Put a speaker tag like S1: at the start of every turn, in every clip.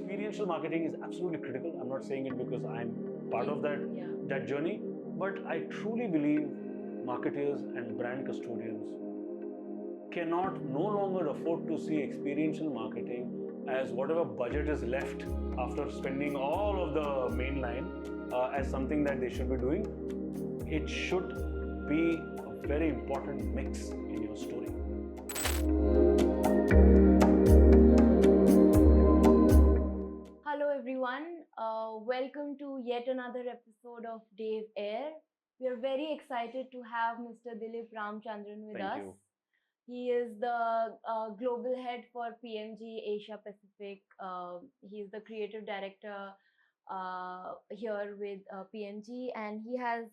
S1: experiential marketing is absolutely critical. I'm not saying it because I'm part of that journey, but I truly believe marketers and brand custodians cannot no longer afford to see experiential marketing as whatever budget is left after spending all of the main line as something that they should be doing. It should be a very important mix in your story.
S2: Hello everyone, welcome to yet another episode of DaveAIR. We are very excited to have Mr. Dilip Ramachandran with us.
S1: Thank you.
S2: He is the global head for PMG Asia Pacific. He is the creative director here with PMG, and he has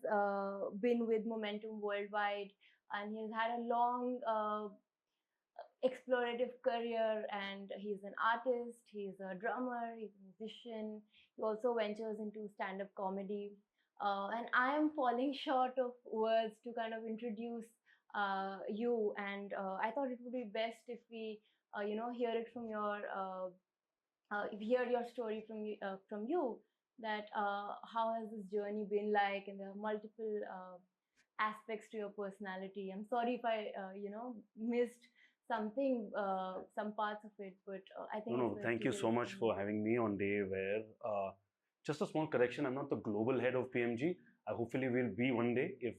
S2: been with Momentum Worldwide, and he has had a long explorative career, and he's an artist, he's a drummer, he's a musician. He also ventures into stand-up comedy, and I am falling short of words to kind of introduce you, and I thought it would be best if we hear it from your hear your story from you, that how has this journey been like, and there are multiple aspects to your personality. I'm sorry if I missed something, some parts of it, but I think
S1: No, thank you so much for having me on DaveAIR. Just a small correction, I'm not the global head of PMG. Hopefully will be one day if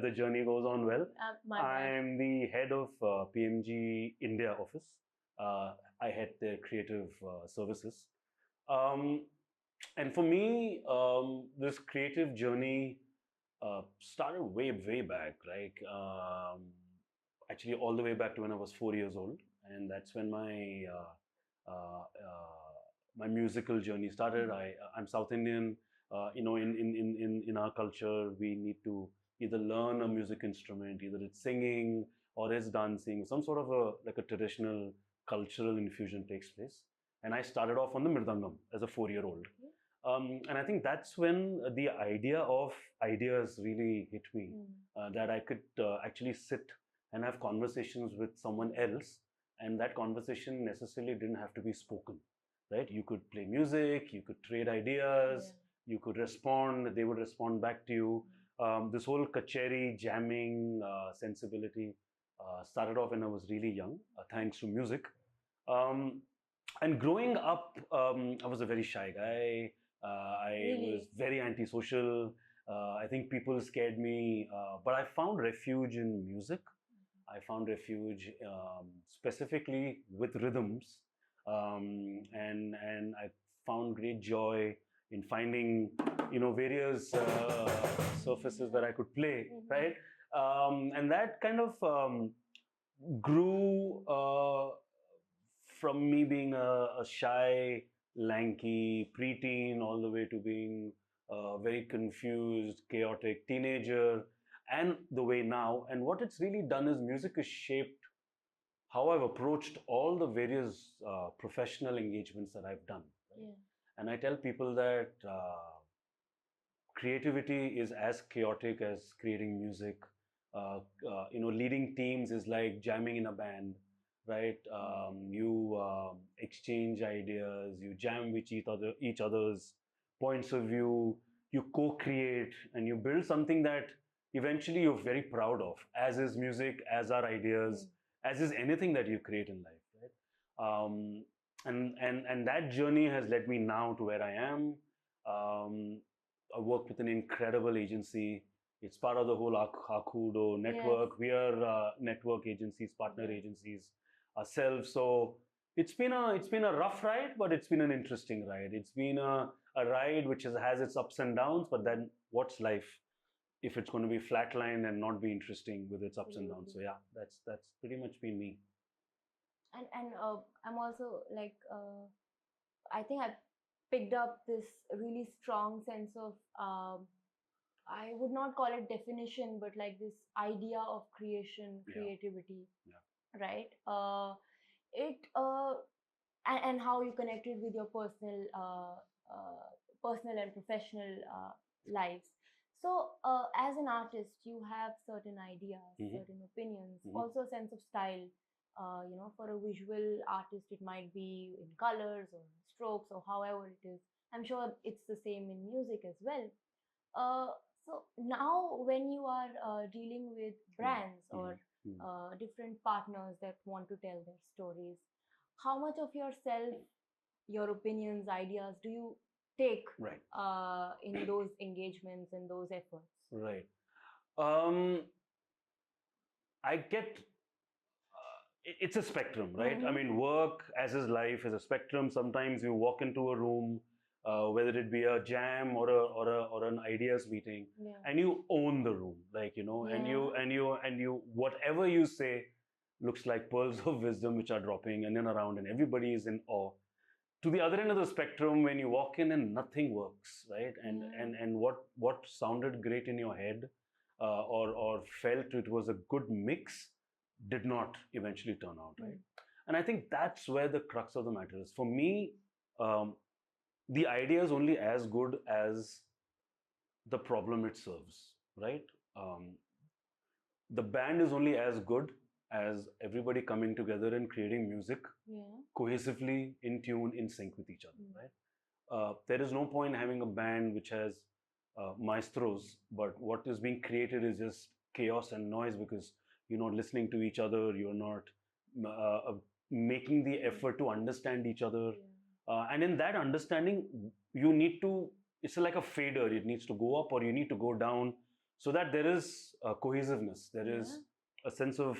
S1: the journey goes on well. I'm the head of PMG India office. I head their creative services. And for me, this creative journey started way back, like actually all the way back to when I was 4 years old, and that's when my my musical journey started. I'm South Indian. In our culture, we need to either learn a music instrument, either it's singing or it's dancing. Some sort of a traditional cultural infusion takes place. And I started off on the mridangam as a 4-year-old. And I think that's when the idea of ideas really hit me, that I could actually sit and have conversations with someone else, and that conversation necessarily didn't have to be spoken, right? You could play music, you could trade ideas, you could respond, they would respond back to you. This whole kacheri, jamming sensibility started off when I was really young, thanks to music. And growing up, I was a very shy guy. I was very antisocial. I think people scared me, but I found refuge in music. I found refuge specifically with rhythms, and I found great joy in finding various surfaces where I could play, right? And that kind of grew from me being a shy, lanky preteen all the way to being a very confused, chaotic teenager, and the way now. And what it's really done is music has shaped how I've approached all the various professional engagements that I've done. Right? Yeah. And I tell people that creativity is as chaotic as creating music. Leading teams is like jamming in a band, right? You exchange ideas, you jam with each other's points of view, you co-create, and you build something that eventually you're very proud of, as is music, as are ideas, as is anything that you create in life, right? And that journey has led me now to where I am. I work with an incredible agency. It's part of the whole Akudo network. Yes. We are network agencies, partner agencies ourselves. So it's been a rough ride, but it's been an interesting ride. It's been a ride which has its ups and downs, but then what's life if it's going to be flatlined and not be interesting with its ups and downs? So yeah, that's pretty much been me.
S2: And I'm also like, I think I've picked up this really strong sense of, I would not call it definition, but like this idea of creation, creativity, right? And how you connected with your personal and professional lives. So as an artist, you have certain ideas, certain opinions, also a sense of style. For a visual artist, it might be in colors or strokes or however it is. I'm sure it's the same in music as well. Uh, so now when you are dealing with brands or different partners that want to tell their stories, how much of yourself, your opinions, ideas do you take
S1: Right.
S2: In those engagements and those efforts?
S1: Right. I get it's a spectrum, right? I mean, work as is life is a spectrum. Sometimes you walk into a room, whether it be a jam or an ideas meeting, and you own the room, like and you whatever you say looks like pearls of wisdom which are dropping and then around, and everybody is in awe. To the other end of the spectrum, when you walk in and nothing works, right? And what sounded great in your head, or felt it was a good mix, did not eventually turn out, right? And I think that's where the crux of the matter is. For me, the idea is only as good as the problem it serves, right? The band is only as good as everybody coming together and creating music cohesively, in tune, in sync with each other, right? There is no point having a band which has maestros, but what is being created is just chaos and noise because you're not listening to each other, you're not making the effort to understand each other. And in that understanding, you need to, it's like a fader, it needs to go up or you need to go down so that there is cohesiveness, there is a sense of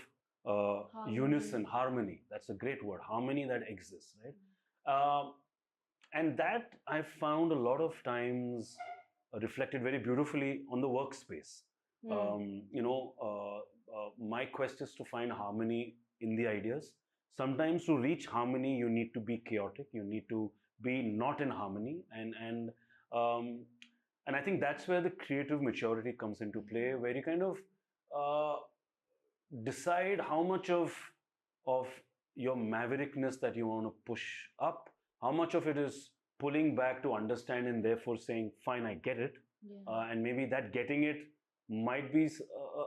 S1: unison, harmony. That's a great word, harmony that exists, right? And that I found a lot of times reflected very beautifully on the workspace. My quest is to find harmony in the ideas. Sometimes to reach harmony, you need to be chaotic. You need to be not in harmony, and I think that's where the creative maturity comes into play, where you kind of decide how much of your maverickness that you want to push up, how much of it is pulling back to understand and therefore saying, fine, I get it. And maybe that getting it might be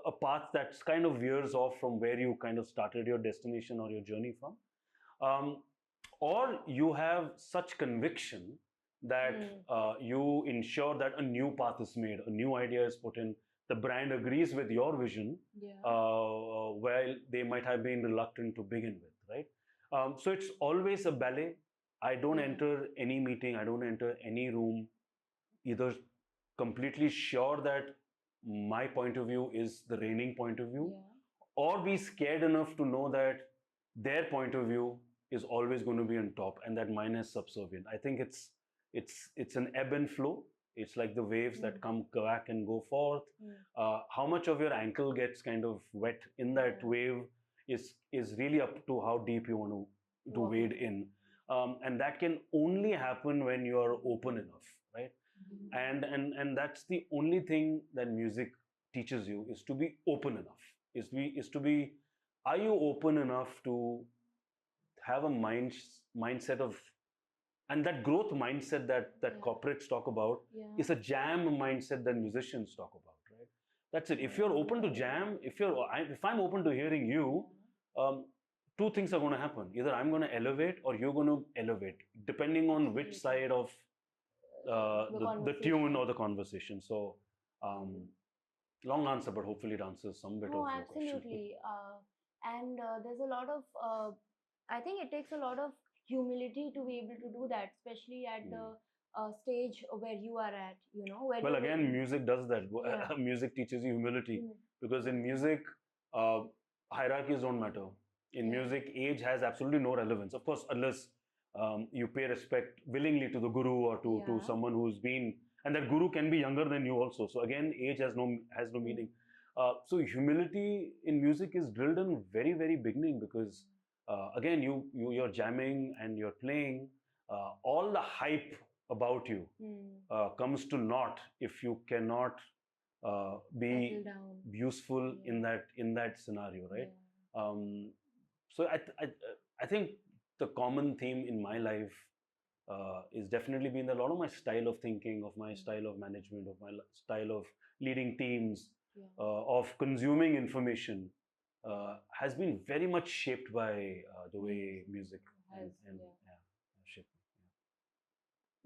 S1: a path that's kind of veers off from where you kind of started your destination or your journey from. Or you have such conviction that you ensure that a new path is made, a new idea is put in, the brand agrees with your vision, while they might have been reluctant to begin with, right? So it's always a ballet. I don't enter any meeting, I don't enter any room either completely sure that my point of view is the reigning point of view, or be scared enough to know that their point of view is always going to be on top and that mine is subservient. I think it's an ebb and flow. It's like the waves that come back and go forth. How much of your ankle gets kind of wet in that wave is really up to how deep you want to wade in. And that can only happen when you're open enough, right? And that's the only thing that music teaches you, is to be open enough. Is to be, are you open enough to have a mindset of, and that growth mindset that corporates talk about is a jam mindset that musicians talk about, right? That's it. If you're open to jam, if I'm open to hearing you, two things are going to happen. Either I'm going to elevate or you're going to elevate, depending on which side of the tune or the conversation. So long answer, but hopefully it answers some bit of your question.
S2: Absolutely. And there's a lot of I think it takes a lot of humility to be able to do that, especially at the stage where you are at,
S1: well, again, music does that. Music teaches you humility, because in music, hierarchies don't matter. In music, age has absolutely no relevance, of course, unless you pay respect willingly to the guru or to someone who's been, and that guru can be younger than you also. So again, age has no meaning. So humility in music is drilled in very, very beginning, because again, you're jamming and you're playing. All the hype about you comes to naught if you cannot be useful in that scenario, right? So I think the common theme in my life is definitely been that a lot of my style of thinking, of my style of management, of my style of leading teams, of consuming information, has been very much shaped by the way music and shaped me.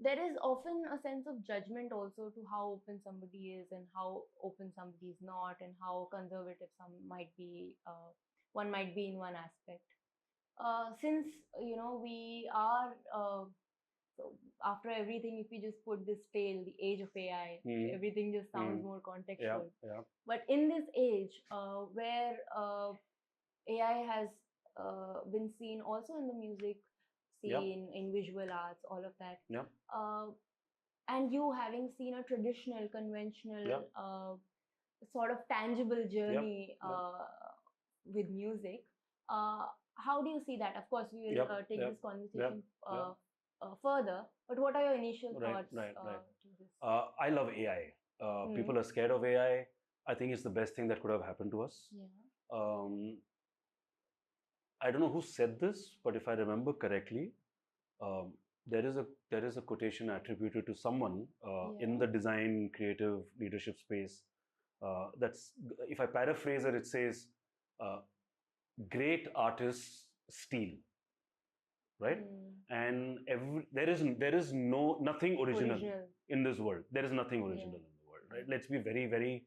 S2: there is often a sense of judgment also to how open somebody is and how open somebody is not, and how conservative some might be. One might be in one aspect. Since we are so after everything, if we just put this tale, the age of AI, everything just sounds more contextual.
S1: Yeah.
S2: But in this age, where AI has been seen also in the music scene, in visual arts, all of that.
S1: Yeah.
S2: And you having seen a traditional, conventional, sort of tangible journey with music, how do you see that? Of course, we will take this conversation further, but what are your initial thoughts to this?
S1: I love AI. People are scared of AI. I think it's the best thing that could have happened to us. I don't know who said this, but if I remember correctly, there is a quotation attributed to someone in the design creative leadership space. That's, if I paraphrase it, it says, "Great artists steal." Right? And there is nothing original in this world. There is nothing original in the world. Right? Let's be very, very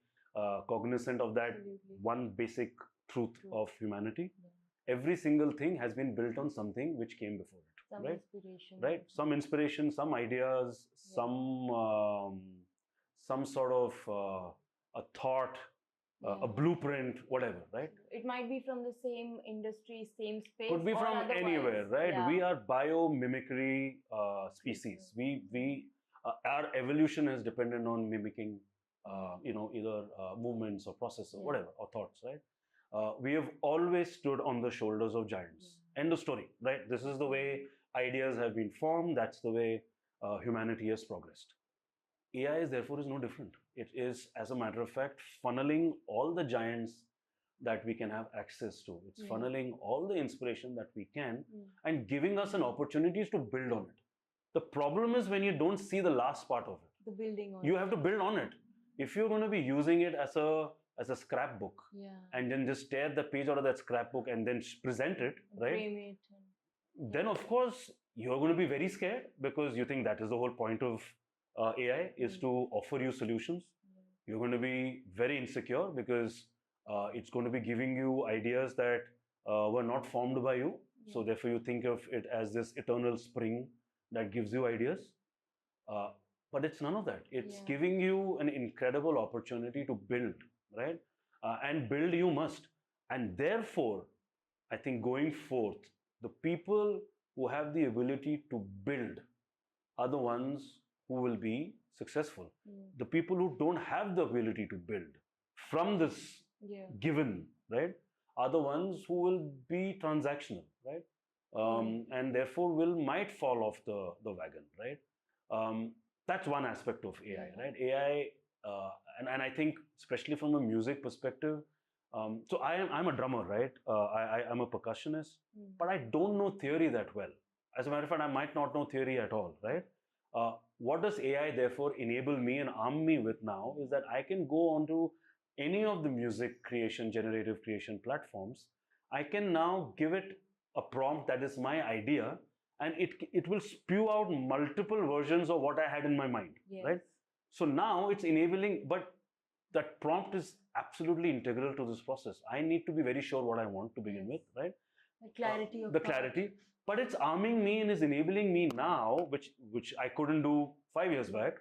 S1: cognizant of that one basic truth of humanity. Every single thing has been built on something which came before it.
S2: Some inspiration.
S1: Right? Some inspiration, some ideas, some sort of a thought, a blueprint, whatever, right?
S2: It might be from the same industry, same space.
S1: Could be from anywhere, right?
S2: Yeah.
S1: We are biomimicry species. Our evolution is dependent on mimicking, either movements or processes or whatever, or thoughts, right? We have always stood on the shoulders of giants. End of story, right? This is the way ideas have been formed. That's the way humanity has progressed. AI is therefore no different. It is, as a matter of fact, funneling all the giants that we can have access to. It's funneling all the inspiration that we can and giving us an opportunities to build on it. The problem is when you don't see the last part of it.
S2: The building on
S1: you have to build on it. If you're going to be using it as a scrapbook and then just tear the page out of that scrapbook and then present it, right?
S2: Frame it.
S1: Then of course you're going to be very scared, because you think that is the whole point of AI is to offer you solutions. You're going to be very insecure because it's going to be giving you ideas that were not formed by you. So therefore you think of it as this eternal spring that gives you ideas. But it's none of that. It's giving you an incredible opportunity to build, right? And build you must. And therefore, I think going forth, the people who have the ability to build are the ones who will be successful. The people who don't have the ability to build from this given, right, are the ones who will be transactional, right? And therefore might fall off the wagon, right? That's one aspect of AI, right? AI, and I think especially from a music perspective, so I'm a drummer, right? I'm a percussionist, but I don't know theory that well. As a matter of fact, I might not know theory at all, right? What does AI therefore enable me and arm me with now is that I can go onto any of the music creation, generative creation platforms. I can now give it a prompt that is my idea, and it will spew out multiple versions of what I had in my mind, right? So now it's enabling, but that prompt is absolutely integral to this process. I need to be very sure what I want to begin with, right?
S2: The clarity.
S1: But it's arming me and is enabling me now, which I couldn't do 5 years back,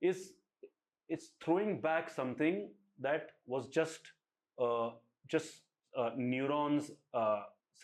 S1: is it's throwing back something that was just neurons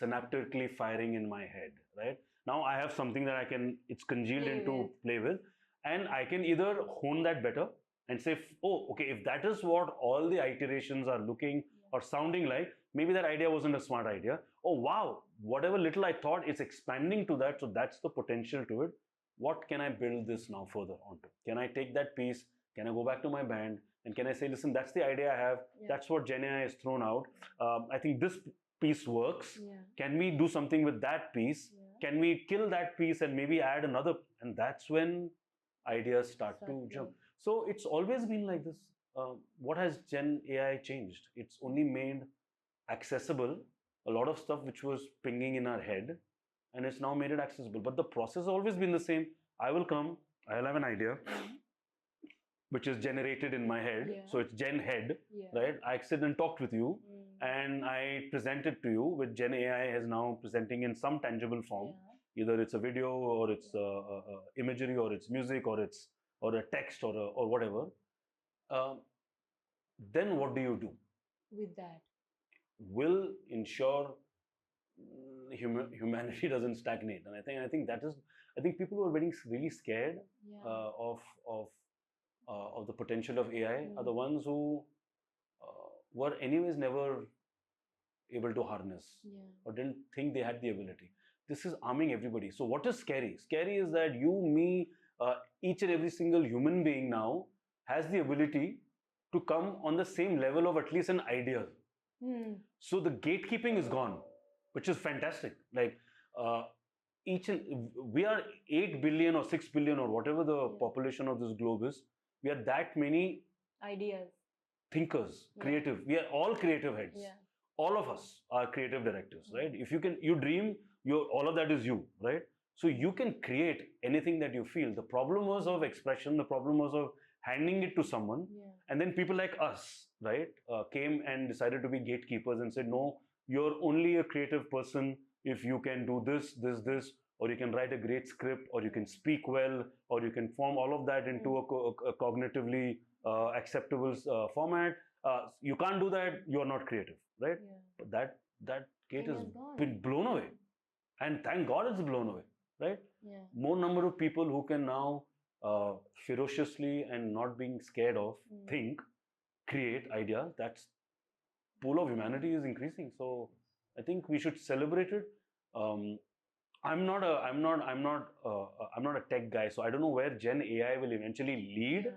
S1: synaptically firing in my head, right? Now I have something that it's congealed into play with, and I can either hone that better and say, oh, okay, if that is what all the iterations are looking or sounding like, maybe that idea wasn't a smart idea. Oh, wow, whatever little I thought, it's expanding to that. So that's the potential to it. What can I build this now further onto? Can I take that piece? Can I go back to my band? And can I say, listen, that's the idea I have. That's what Gen AI has thrown out. I think this piece works. Can we do something with that piece? Can we kill that piece and maybe add another? And that's when ideas start to jump. So it's always been like this. What has Gen AI changed? It's only made accessible a lot of stuff which was pinging in our head, and it's now made it accessible. But the process has always been the same. I will come, I'll have an idea which is generated in my head.
S2: Yeah.
S1: So it's Gen Head,
S2: Yeah.
S1: right? I sit and talked with you, and I present it to you, with Gen AI is now presenting in some tangible form.
S2: Yeah.
S1: Either it's a video, or it's imagery, or it's music, or it's a text, or whatever. Then what do you do?
S2: With that,
S1: Will ensure humanity doesn't stagnate, and I think that is. I think people who are getting really scared of the potential of AI are the ones who were anyways never able to harness or didn't think they had the ability. This is arming everybody. So what is scary? Scary is that you, me, each and every single human being now has the ability to come on the same level of at least an idea. So the gatekeeping is gone, which is fantastic. Like we are 8 billion or 6 billion or whatever the population of this globe is. We are that many
S2: ideas,
S1: thinkers, creative. We are all creative heads. All of us are creative directors, right? If you dream, all of that is you, right? So you can create anything that you feel. The problem was of expression. The problem was of handing it to someone, and then people like us, right, came and decided to be gatekeepers and said, no, you're only a creative person if you can do this, or you can write a great script, or you can speak well, or you can form all of that into a cognitively acceptable format. You can't do that, you're not creative, right? But that gate has been blown away, and thank God it's blown away, right? More number of people who can now ferociously and not being scared of think, create ideas. That's pool of humanity is increasing. So I think we should celebrate it. I'm not a tech guy, so I don't know where Gen AI will eventually lead.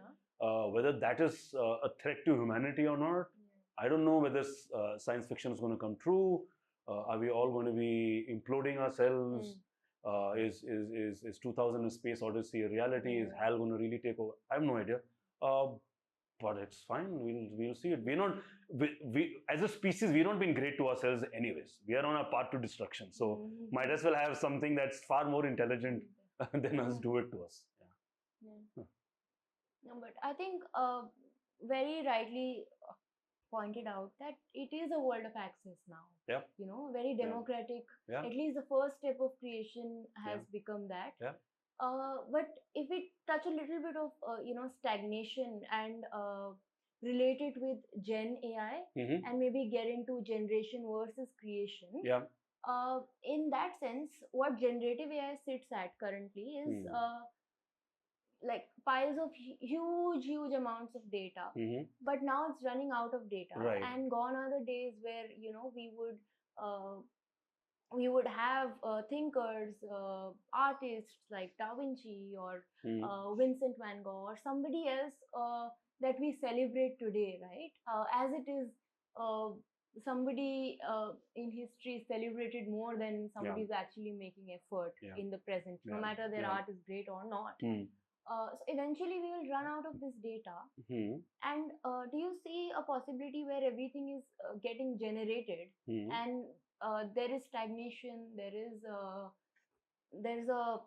S1: Whether that is a threat to humanity or not, I don't know whether science fiction is going to come true. Are we all going to be imploding ourselves? Is 2000 Space Odyssey a reality? Is HAL going to really take over? I have no idea. But it's fine. We'll see it. We as a species, we're not being great to ourselves anyways. We are on a path to destruction. So might as well have something that's far more intelligent than us do it to us.
S2: No, but I think very rightly pointed out that it is a world of access now. Very democratic. At least the first step of creation has become that. But if we touch a little bit of stagnation and relate it with Gen AI and maybe get into generation versus creation. In that sense, what generative AI sits at currently is like piles of huge amounts of data, but now it's running out of data, and gone are the days where we would have thinkers, artists like Da Vinci or Vincent van Gogh or somebody else that we celebrate today, right? As it is somebody in history celebrated more than somebody who's actually making effort in the present, no matter their art is great or not. So eventually we will run out of this data. And do you see a possibility where everything is getting generated and there is stagnation, there's a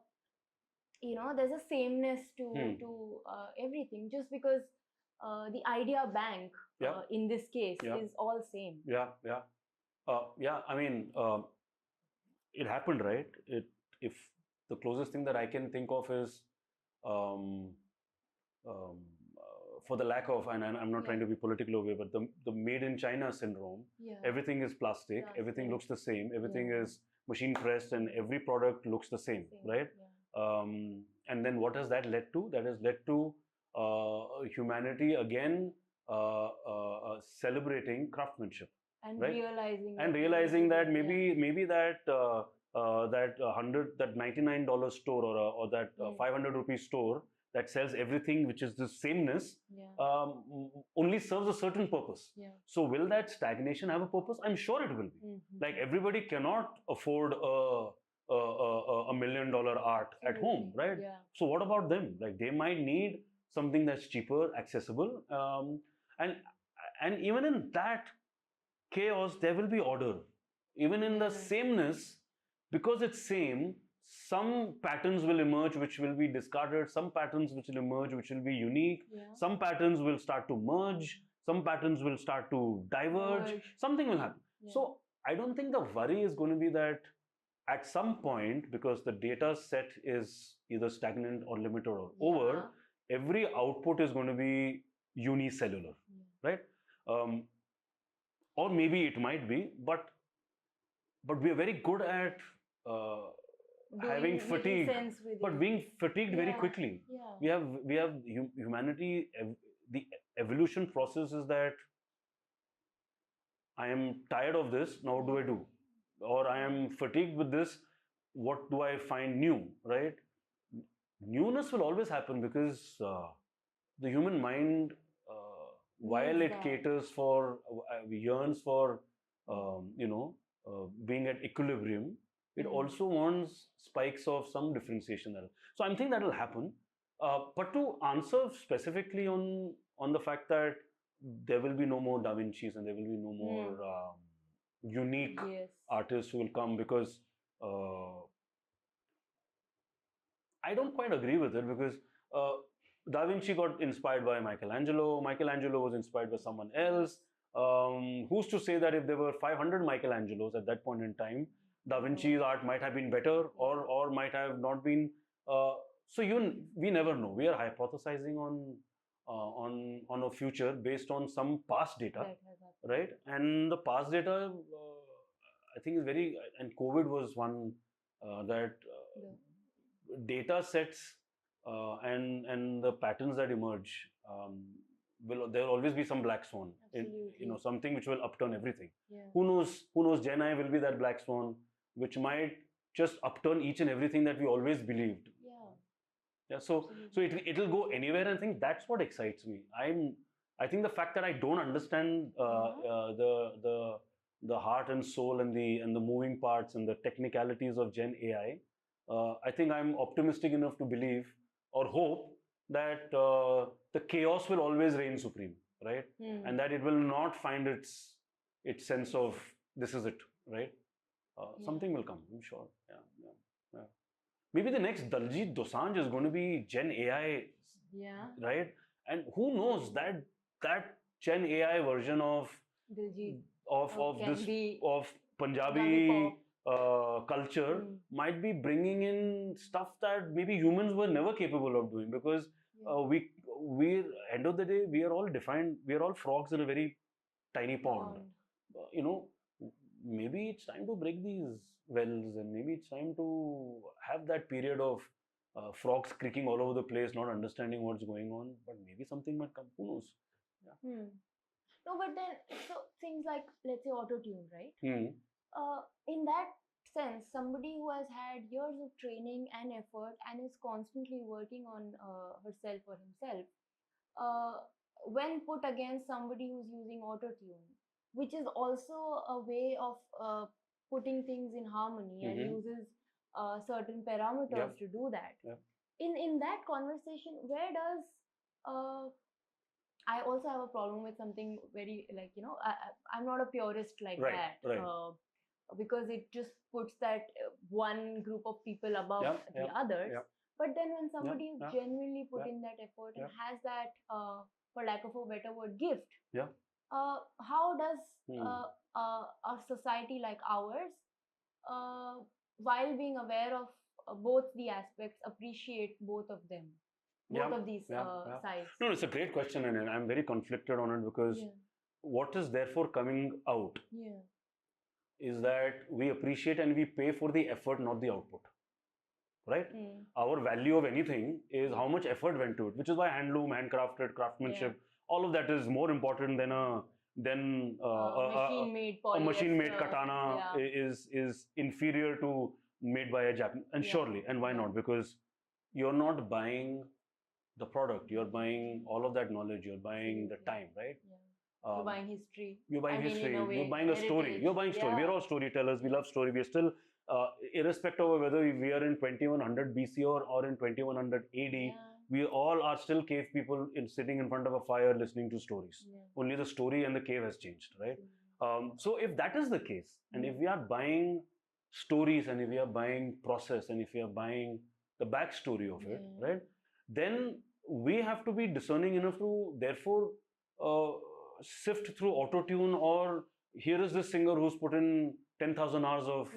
S2: sameness to everything, just because the idea bank in this case is all same.
S1: I mean, it happened, right? If the closest thing that I can think of is for the lack of, and I'm not trying to be political over here, but the made in China syndrome. Everything is plastic, everything looks the same, everything is machine pressed, and every product looks the same, right? And then what has that led to? That has led to humanity again celebrating craftsmanship,
S2: and
S1: right?
S2: realizing
S1: that maybe that that $99 store or that 500 rupee store that sells everything which is the sameness only serves a certain purpose. So will that stagnation have a purpose? I'm sure it will be. Like everybody cannot afford a $1 million art at home, right? So what about them? Like they might need something that's cheaper, accessible, and even in that chaos there will be order. Even in the sameness, because it's same, some patterns will emerge which will be discarded, some patterns which will emerge which will be unique, some patterns will start to merge, some patterns will start to diverge, something will happen. So I don't think the worry is going to be that at some point, because the data set is either stagnant or limited or over, every output is going to be unicellular, right? Or maybe it might be, but we are very good at having fatigue, but being fatigued very quickly. We have humanity. The evolution process is that I am tired of this. Now what do I do? Or I am fatigued with this. What do I find new? Right? Newness will always happen because the human mind, while it caters for, yearns for, being at equilibrium, it also wants spikes of some differentiation. So I'm thinking that will happen. But to answer specifically on the fact that there will be no more Da Vinci's and there will be no more unique artists who will come, because I don't quite agree with it, because Da Vinci got inspired by Michelangelo. Michelangelo was inspired by someone else. Who's to say that if there were 500 Michelangelos at that point in time, Da Vinci's art might have been better or might have not been. So we never know. We are hypothesizing on a future based on some past data, right? And the past data, I think, is very. And COVID was one that data sets and the patterns that emerge. There will always be some black swan, something which will upturn everything. Who knows? Gen I will be that black swan, which might just upturn each and everything that we always believed. So it'll go anywhere, and I think that's what excites me. I think the fact that I don't understand the heart and soul and the moving parts and the technicalities of Gen AI. I think I'm optimistic enough to believe or hope that the chaos will always reign supreme, right? And that it will not find its sense of this is it, right? Something will come, I'm sure. Yeah. Maybe the next Daljit Dosanjh is going to be Gen AI, right? And who knows, that Gen AI version of Punjabi culture might be bringing in stuff that maybe humans were never capable of doing, because we end of the day, we are all frogs in a very tiny pond. Maybe it's time to break these wells, and maybe it's time to have that period of frogs creaking all over the place, not understanding what's going on. But maybe something might come. Who knows?
S2: No, but then, so things like, let's say, auto-tune, right? In that sense, somebody who has had years of training and effort and is constantly working on herself or himself, when put against somebody who's using auto-tune, which is also a way of putting things in harmony and uses certain parameters to do that. In that conversation, where does I also have a problem with something very, like, I'm not a purist like that. Because it just puts that one group of people above the others. But then when somebody is genuinely put in that effort and has that, for lack of a better word, gift, how does a society like ours, while being aware of both the aspects, appreciate both of them? Both of these sides.
S1: No, it's a great question, and I'm very conflicted on it, because what is therefore coming out is that we appreciate and we pay for the effort, not the output. Right? Our value of anything is how much effort went to it, which is why handloom, handcrafted, craftsmanship, all of that is more important than a machine-made katana is inferior to made by a Japanese. And surely, and why not? Because you're not buying the product, you're buying all of that knowledge, you're buying the time, right?
S2: You're buying history.
S1: You're buying history. You're buying a story. You're buying story. We're all storytellers. We love story. We're still, irrespective of whether we are in 2100 BC or in 2100 AD, we all are still cave people sitting in front of a fire listening to stories. Only the story and the cave has changed, right? So if that is the case, and if we are buying stories, and if we are buying process, and if we are buying the backstory of it, right, then we have to be discerning enough to therefore uh, sift through auto tune, or here is this singer who's put in 10,000 hours of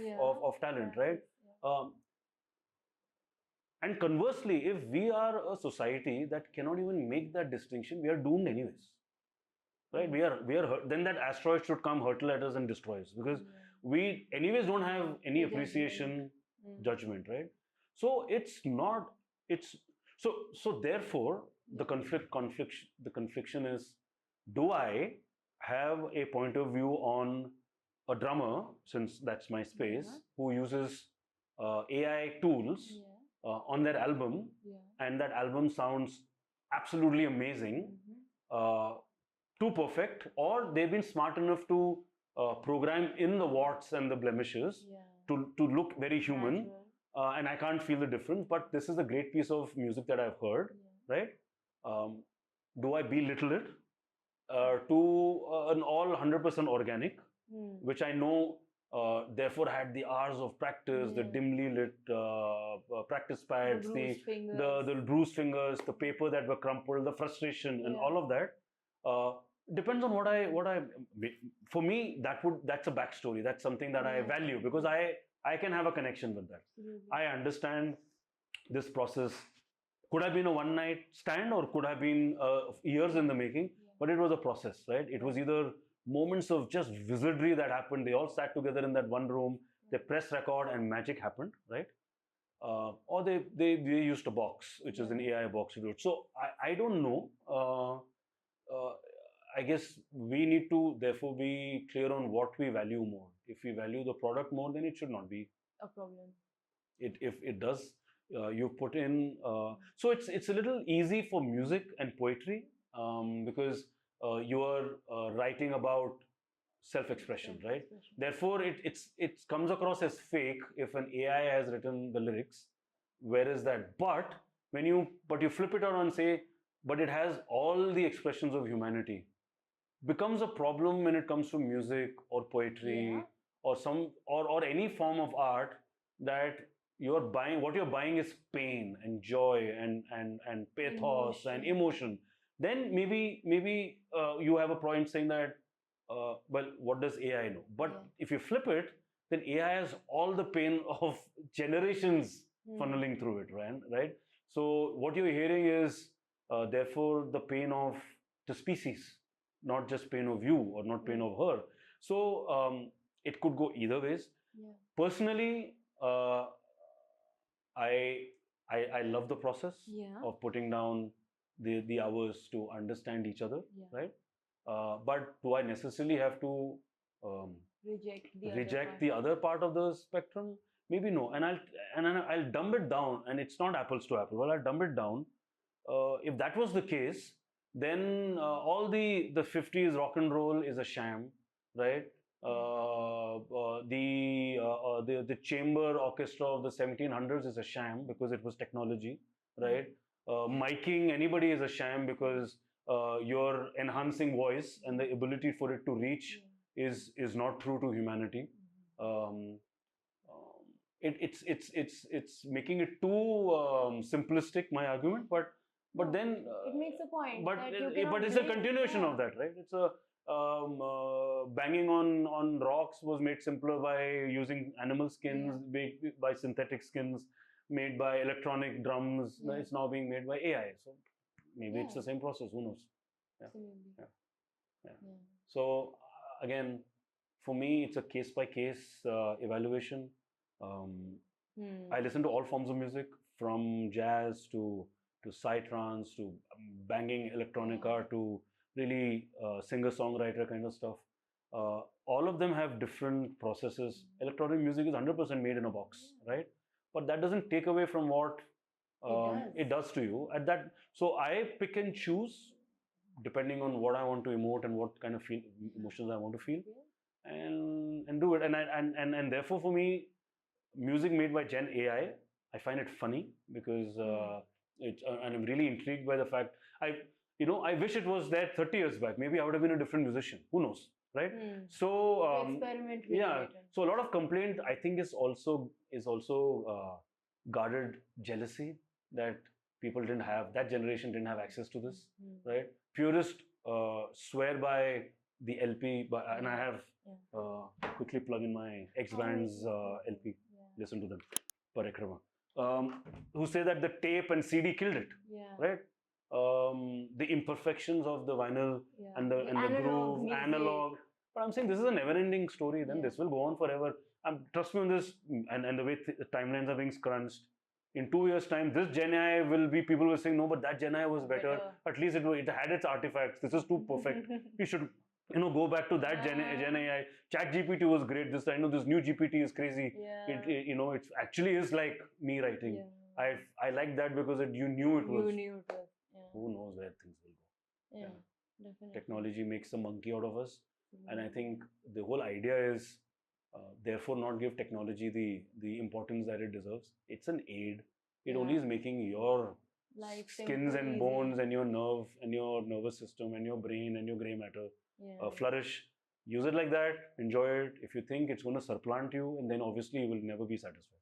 S1: talent, right? Um, and conversely, if we are a society that cannot even make that distinction, we are doomed anyways, right? We are then that asteroid should come, hurtle at us, and destroy us, because we anyways don't have any appreciation, judgment, right? So it's not. It's so therefore the confliction is: do I have a point of view on a drummer, since that's my space, who uses AI tools on their album, and that album sounds absolutely amazing, uh, too perfect, or they've been smart enough to program in the warts and the blemishes to look very human, and I can't feel the difference, but this is a great piece of music that I've heard, right? Um, do I belittle it to an all 100% organic, which I know therefore had the hours of practice, the dimly lit practice pads, the bruised fingers, the paper that were crumpled, the frustration, and all of that. Depends on what I. For me, that's a backstory. That's something that I value, because I can have a connection with that. I understand this process could have been a one night stand, or could have been years in the making, but it was a process, right? It was either moments of just wizardry that happened. They all sat together in that one room, they pressed record, and magic happened, right? Or they used a box, which is an AI box to do it. So I don't know. I guess we need to therefore be clear on what we value more. If we value the product more, then it should not be
S2: a problem.
S1: If it does, you put in. So it's a little easy for music and poetry, because you are writing about self-expression, right? Therefore, it comes across as fake if an AI has written the lyrics. Where is that? But you flip it around and say, but it has all the expressions of humanity, becomes a problem when it comes to music or poetry, or any form of art, that you're buying, what you're buying is pain and joy and pathos and emotion. Then maybe you have a point saying that, well, what does AI know? But if you flip it, then AI has all the pain of generations funneling through it, right? So what you're hearing is therefore the pain of the species, not just pain of you or not pain of her. So it could go either ways. Personally, I love the process of putting down the hours to understand each other, right? But do I necessarily have to reject the other part of the spectrum? Maybe no. And I'll dumb it down, and it's not apples to apples. Well, I'll dumb it down. If that was the case, then all the 50s rock and roll is a sham, right? The chamber orchestra of the 1700s is a sham because it was technology, right? Miking anybody is a sham because you're enhancing voice, and the ability for it to reach is not true to humanity. Um, it's making it too simplistic, my argument, but then
S2: it makes a point.
S1: But it's a continuation of that, right? It's a banging on rocks was made simpler by using animal skins, by synthetic skins, made by electronic drums. It's now being made by AI. So maybe it's the same process. Who knows? Yeah. So again, for me, it's a case by case evaluation. I listen to all forms of music, from jazz to psytrance to banging electronica to really singer-songwriter kind of stuff. All of them have different processes. Electronic music is 100% made in a box, right? But that doesn't take away from what it does to you at that. So I pick and choose depending on what I want to emote and what kind of emotions I want to feel, and do it. And therefore, for me, music made by Gen AI, I find it funny because and I'm really intrigued by the fact I wish it was there 30 years back. Maybe I would have been a different musician. Who knows? right?
S2: Hmm.
S1: So
S2: To experiment with
S1: yeah,
S2: it.
S1: so a lot of complaint I think is also guarded jealousy that people didn't have, that generation didn't have access to this, right? Purists swear by the LP, but, and I have quickly plug in my X Band's LP, listen to them, Parikrama, who say that the tape and CD killed it, right? The imperfections of the vinyl and the groove, analog. But I'm saying this is a never-ending story. Then this will go on forever. Trust me on this. And the way timelines are being scrunched. In 2 years' time, this Gen AI will be, people will say, no, but that Gen AI was better. At least it had its artifacts. This is too perfect. We should, go back to that Gen AI. Chat GPT was great. I know this new GPT is crazy. It actually is like me writing. I like that because you knew it was. You knew it was. Who knows where things will go? Yeah, definitely. Technology makes a monkey out of us, and I think the whole idea is, therefore, not give technology the importance that it deserves. It's an aid. It only is making your skins and bones and your nerve and your nervous system and your brain and your gray matter flourish. Use it like that. Enjoy it. If you think it's going to supplant you, and then obviously you will never be satisfied.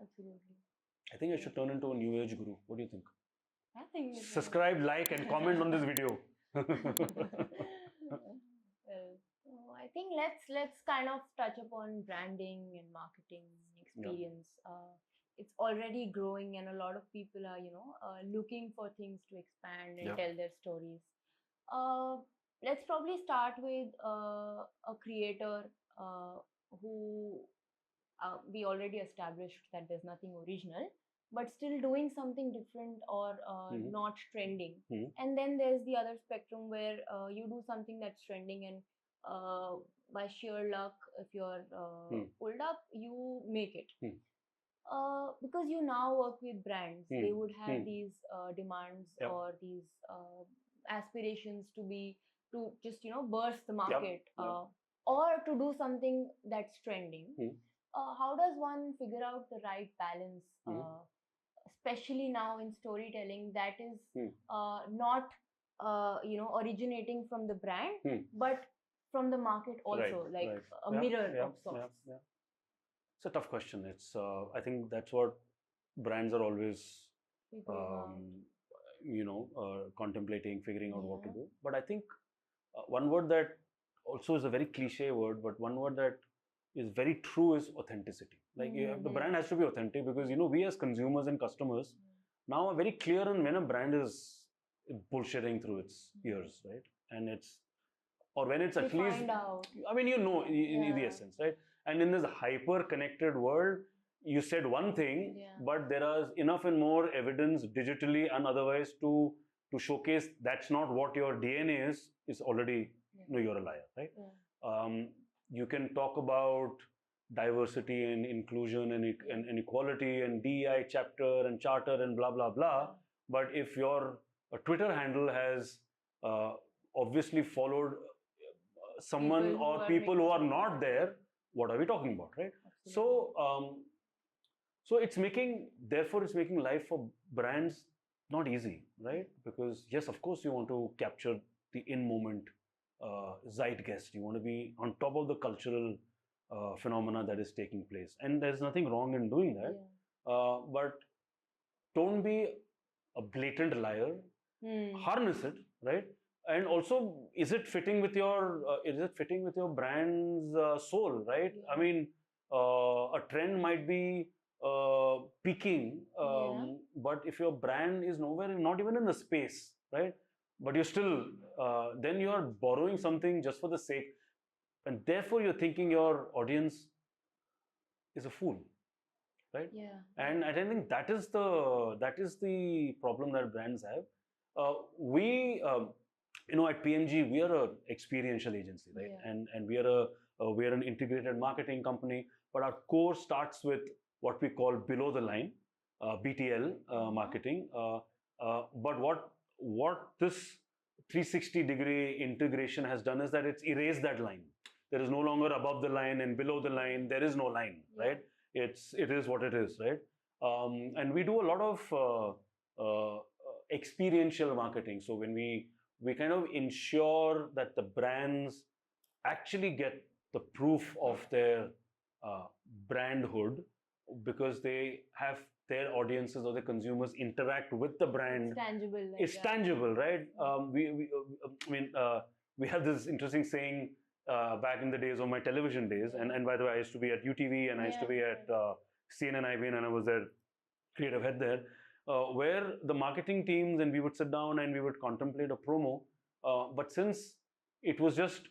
S1: Absolutely. I think I should turn into a new age guru. What do you think? I think subscribe, like, and comment on this video.
S2: Well, I think let's kind of touch upon branding and marketing experience. It's already growing, and a lot of people are looking for things to expand and tell their stories. Let's probably start with a creator who we already established that there's nothing original, but still doing something different or not trending. And then there's the other spectrum where you do something that's trending, and by sheer luck, if you're pulled up, you make it. Because you now work with brands, they would have these demands or these aspirations to just burst the market or to do something that's trending. How does one figure out the right balance, especially now in storytelling that is not originating from the brand, but from the market also, a mirror of sorts?
S1: It's a tough question. It's I think that's what brands are always contemplating, figuring out what to do. But I think one word that also is a very cliche word, but one word that is very true is authenticity. Like the brand has to be authentic, because we as consumers and customers now are very clear on when a brand is bullshitting through its ears, right? And or when it's at least, I mean, in the essence, right? And in this hyper connected world, you said one thing, but there is enough and more evidence digitally and otherwise to showcase that's not what your DNA is already, you're a liar, right? You can talk about diversity and inclusion and equality and DEI chapter and charter and blah, blah, blah. But if your Twitter handle has obviously followed someone or people who are not there, what are we talking about, right? Absolutely. So it's making life for brands not easy, right? Because yes, of course, you want to capture the in-moment zeitgeist. You want to be on top of the cultural phenomena that is taking place, and there's nothing wrong in doing that. But don't be a blatant liar. Harness it, right? And also, is it fitting with your brand's soul, right? I mean, a trend might be peaking, but if your brand is nowhere, not even in the space, right? But you're still, then you are borrowing something just for the sake, and therefore you're thinking your audience is a fool, right? And I don't think that is the problem that brands have. We at PMG, we are an experiential agency, right? And we are an integrated marketing company, but our core starts with what we call below the line, BTL marketing. But what this 360-degree integration has done is that it's erased that line. There is no longer above the line and below the line. There is no line, right? It is what it is, right? And we do a lot of experiential marketing. So when we kind of ensure that the brands actually get the proof of their brandhood, because they have their audiences or their consumers interact with the brand.
S2: It's tangible. Like
S1: It's
S2: that.
S1: tangible, right? We have this interesting saying back in the days of my television days, and by the way, I used to be at UTV and I used to be at CNN IBN, and I was their creative head there, where the marketing teams and we would sit down and we would contemplate a promo. But since it was just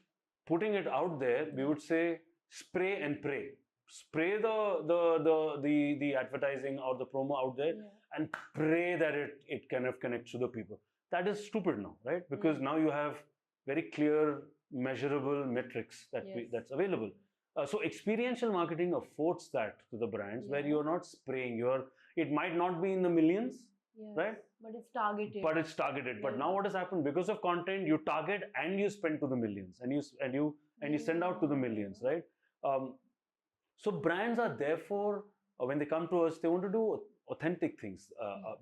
S1: putting it out there, we would say spray and pray. Spray the advertising or the promo out there, and pray that it kind of connects to the people. That is stupid now, right? Because now you have very clear, measurable metrics that's available. So experiential marketing affords that to the brands, where you're not spraying. It might not be in the millions, right?
S2: But it's targeted.
S1: But now what has happened, because of content, you target and you spend to the millions, and you send out to the millions, right? So brands are therefore, when they come to us, they want to do authentic things.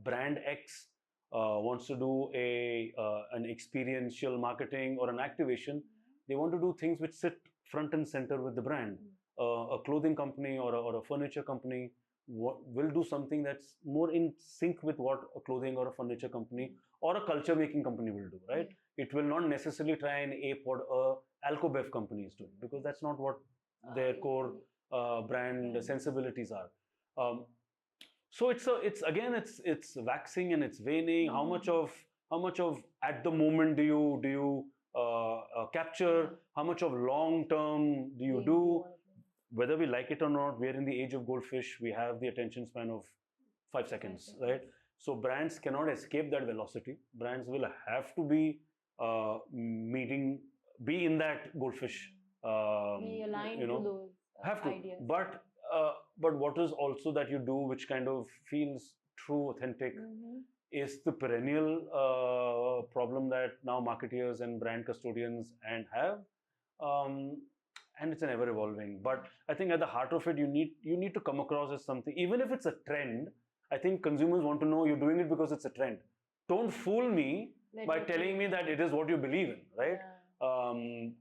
S1: Brand X wants to do an experiential marketing or an activation. They want to do things which sit front and center with the brand. A clothing company or a furniture company will do something that's more in sync with what a clothing or a furniture company or a culture making company will do, right? It will not necessarily try and ape what a Alcobev company is doing, because that's not what their core brand sensibilities are. So it's waxing and it's waning. How much of at the moment do you capture? How much of long term do you do? Whether we like it or not, we're in the age of goldfish. We have the attention span of 5 seconds, right? So brands cannot escape that velocity. Brands will have to be be in that goldfish.
S2: Be aligned to those
S1: have to.
S2: ideas.
S1: But what is also that you do, which kind of feels true, authentic, is the perennial problem that now marketeers and brand custodians have. And it's an ever evolving. But I think at the heart of it, you need to come across as something, even if it's a trend. I think consumers want to know you're doing it because it's a trend. Don't fool me by telling me that it is what you believe in, right?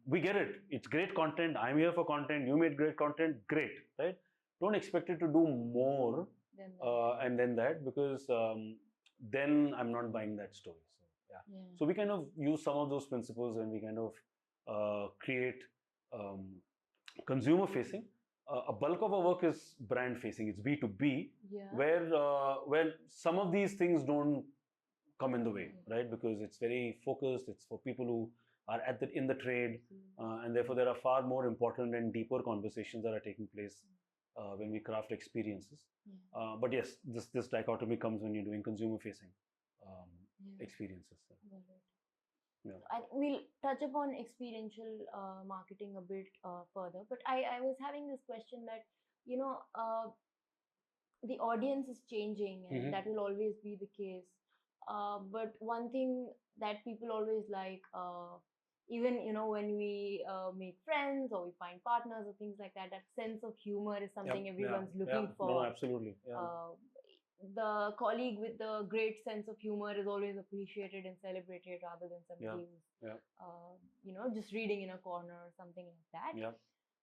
S1: We get it. It's great content. I'm here for content. You made great content. Great, right? Don't expect it to do more and then that, because then I'm not buying that story. So so we kind of use some of those principles when we kind of create consumer facing. A bulk of our work is brand facing. It's B2B, where some of these things don't come in the way, right? Because it's very focused. It's for people who are in the trade, and therefore there are far more important and deeper conversations that are taking place when we craft experiences. But yes, this dichotomy comes when you're doing consumer facing experiences.
S2: I think we'll touch upon experiential marketing a bit further, but I was having this question that, the audience is changing, and that will always be the case. But one thing that people always like, even when we make friends or we find partners or things like that, that sense of humor is something everyone's looking for.
S1: No, absolutely.
S2: The colleague with the great sense of humor is always appreciated and celebrated, rather than somebody who's just reading in a corner or something like that.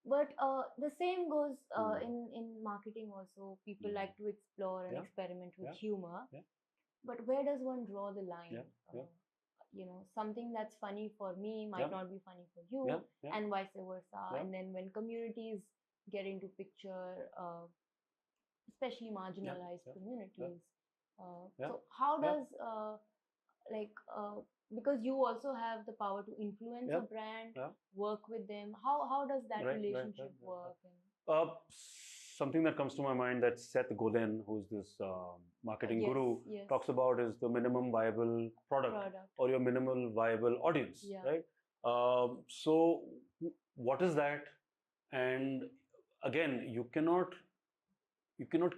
S2: But the same goes in marketing also. People like to explore and experiment with humor. But where does one draw the line? Something that's funny for me might not be funny for you, and vice versa. And then when communities get into picture, especially marginalized communities. So how does because you also have the power to influence a brand, work with them. How does that relationship work?
S1: Something that comes to my mind that Seth Godin, who's this marketing guru, talks about is the minimum viable product or your minimal viable audience, right? So what is that? And again, you cannot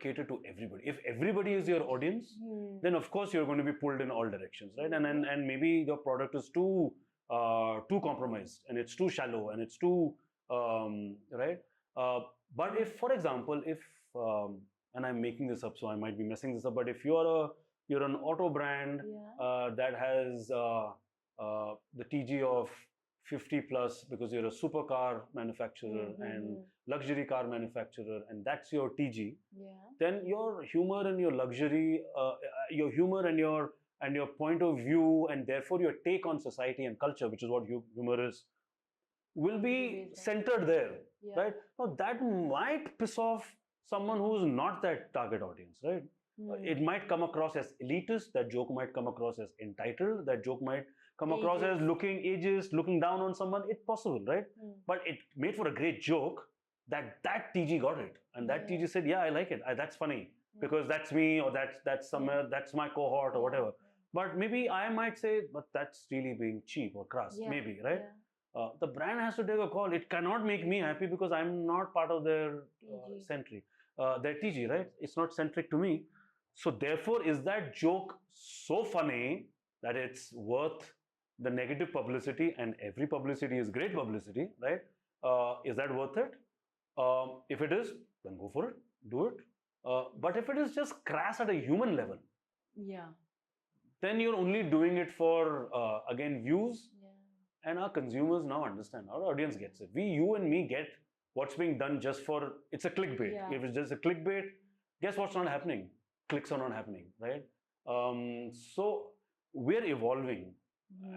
S1: cater to everybody. If everybody is your audience, then of course you're going to be pulled in all directions, right? And maybe your product is too compromised, and it's too shallow, and it's too right. But if, for example, and I'm making this up, so I might be messing this up, but if you're an auto brand that has the TG of 50 plus because you're a supercar manufacturer and luxury car manufacturer, and that's your TG, then your humor and your luxury, your humor and your point of view, and therefore your take on society and culture, which is what humor is, will be centered there, right? Now that might piss off someone who's not that target audience, right? It might come across as elitist. That joke might come across as entitled. That joke might come across as looking ageist, looking down on someone. It's possible, right? But it made for a great joke that TG got it, and that TG said, "Yeah, I like it. That's funny because that's me, or that's somewhere, that's my cohort, or whatever." But maybe I might say, "But that's really being cheap or crass." Maybe, right? The brand has to take a call. It cannot make me happy because I'm not part of their their TG, right? It's not centric to me. So therefore, is that joke so funny that it's worth the negative publicity? And every publicity is great publicity, right? Is that worth it? If it is, then go for it, do it. But if it is just crass at a human level, then you're only doing it for again views. And our consumers now understand. Our audience gets it. You and me get what's being done just for, it's a clickbait. If it's just a clickbait, guess what's not happening? Clicks are not happening, right? So we're evolving.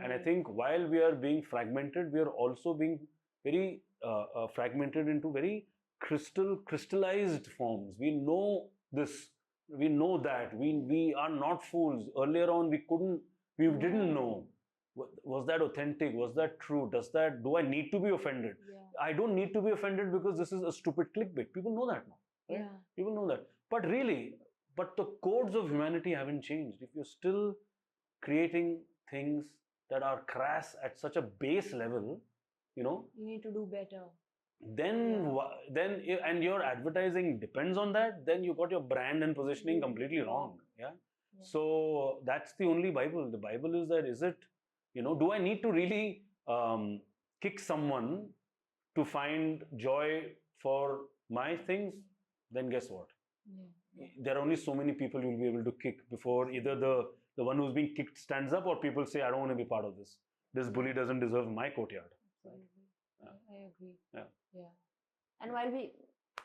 S1: And I think while we are being fragmented, we are also being very fragmented into very crystallized forms. We know this, we know that. We are not fools. Earlier on, we didn't know. Was that authentic? Was that true? Do I need to be offended? I don't need to be offended because this is a stupid clickbait. People know that now, right? People know that. But really, the codes of humanity haven't changed. If you're still creating things that are crass at such a base level, you
S2: need to do better.
S1: Then and your advertising depends on that, then you got your brand and positioning completely wrong. So that's the only Bible. The Bible is that, is it, do I need to really kick someone to find joy for my things? Then guess what? There are only so many people you'll be able to kick before either the one who's being kicked stands up, or people say, I don't want to be part of this. This bully doesn't deserve my courtyard.
S2: I agree. And while